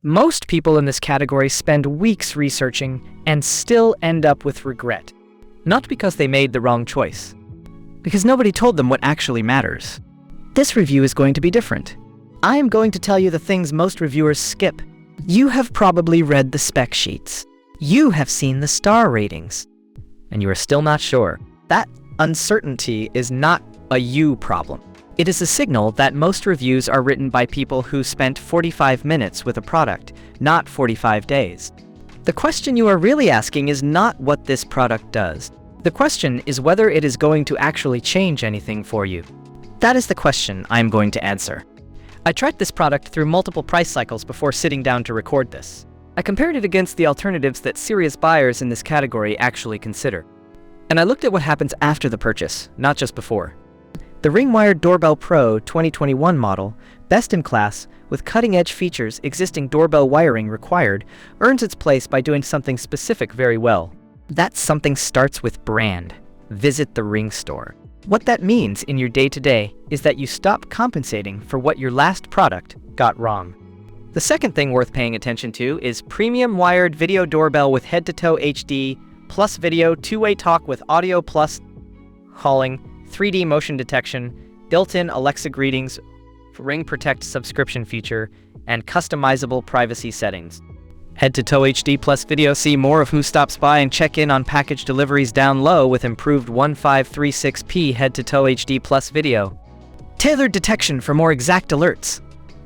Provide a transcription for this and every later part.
Most people in this category spend weeks researching and still end up with regret. Not because they made the wrong choice, because nobody told them what actually matters. This review is going to be different. I am going to tell you the things most reviewers skip. You have probably read the spec sheets. You have seen the star ratings. And you are still not sure. That uncertainty is not a you problem. It is a signal that most reviews are written by people who spent 45 minutes with a product, not 45 days. The question you are really asking is not what this product does. The question is whether it is going to actually change anything for you. That is the question I am going to answer. I tracked this product through multiple price cycles before sitting down to record this. I compared it against the alternatives that serious buyers in this category actually consider. And I looked at what happens after the purchase, not just before. The Ring-wired Doorbell Pro 2021 model, best in class, with cutting-edge features existing doorbell wiring required, earns its place by doing something specific very well. That something starts with brand. Visit the Ring store. What that means in your day-to-day is that you stop compensating for what your last product got wrong. The second thing worth paying attention to is premium wired video doorbell with head-to-toe HD, plus video, two-way talk with audio plus calling, 3D motion detection, built-in Alexa greetings, Ring Protect subscription feature, and customizable privacy settings. Head-to-toe HD plus video. See more of who stops by and check in on package deliveries down low with improved 1536p head-to-toe HD plus video. Tailored detection for more exact alerts.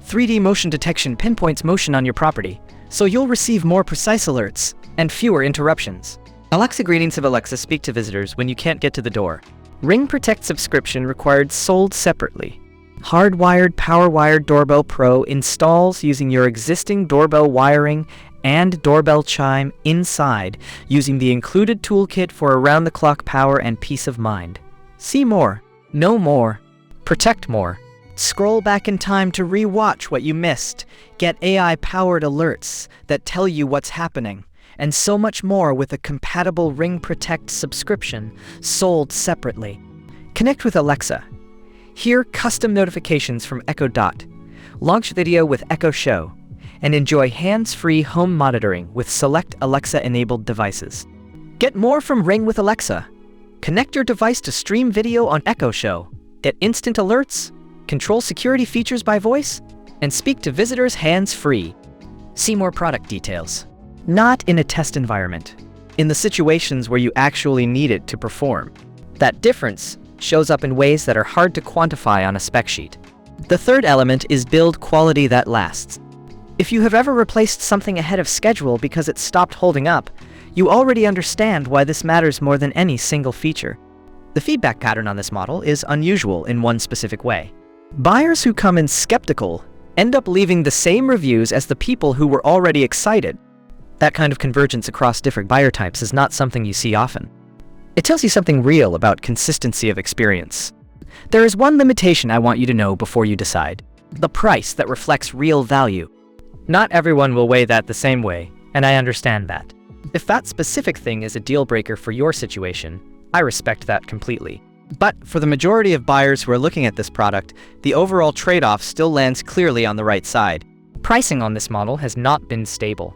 3D motion detection pinpoints motion on your property, so you'll receive more precise alerts and fewer interruptions. Alexa greetings of Alexa speak to visitors when you can't get to the door. Ring Protect subscription required sold separately. Hardwired power-wired Doorbell Pro installs using your existing doorbell wiring and doorbell chime inside using the included toolkit for around-the-clock power and peace of mind. See more, know more, protect more. Scroll back in time to re-watch what you missed. Get AI-powered alerts that tell you what's happening. And so much more with a compatible Ring Protect subscription sold separately. Connect with Alexa. Hear custom notifications from Echo Dot. Launch video with Echo Show. And enjoy hands-free home monitoring with select Alexa-enabled devices. Get more from Ring with Alexa. Connect your device to stream video on Echo Show. Get instant alerts, control security features by voice, and speak to visitors hands-free. See more product details. Not in a test environment, in the situations where you actually need it to perform. That difference shows up in ways that are hard to quantify on a spec sheet. The third element is build quality that lasts. If you have ever replaced something ahead of schedule because it stopped holding up, you already understand why this matters more than any single feature. The feedback pattern on this model is unusual in one specific way. Buyers who come in skeptical end up leaving the same reviews as the people who were already excited. That kind of convergence across different buyer types is not something you see often. It tells you something real about consistency of experience. There is one limitation I want you to know before you decide: the price that reflects real value. Not everyone will weigh that the same way, and I understand that. If that specific thing is a deal breaker for your situation, I respect that completely. But for the majority of buyers who are looking at this product, the overall trade-off still lands clearly on the right side. Pricing on this model has not been stable.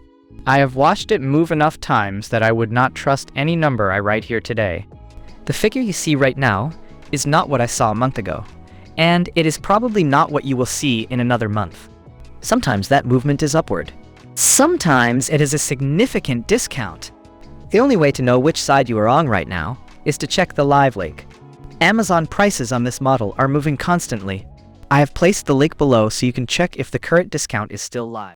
I have watched it move enough times that I would not trust any number I write here today. The figure you see right now is not what I saw a month ago, and it is probably not what you will see in another month. Sometimes that movement is upward. Sometimes it is a significant discount. The only way to know which side you are on right now is to check the live link. Amazon prices on this model are moving constantly. I have placed the link below so you can check if the current discount is still live.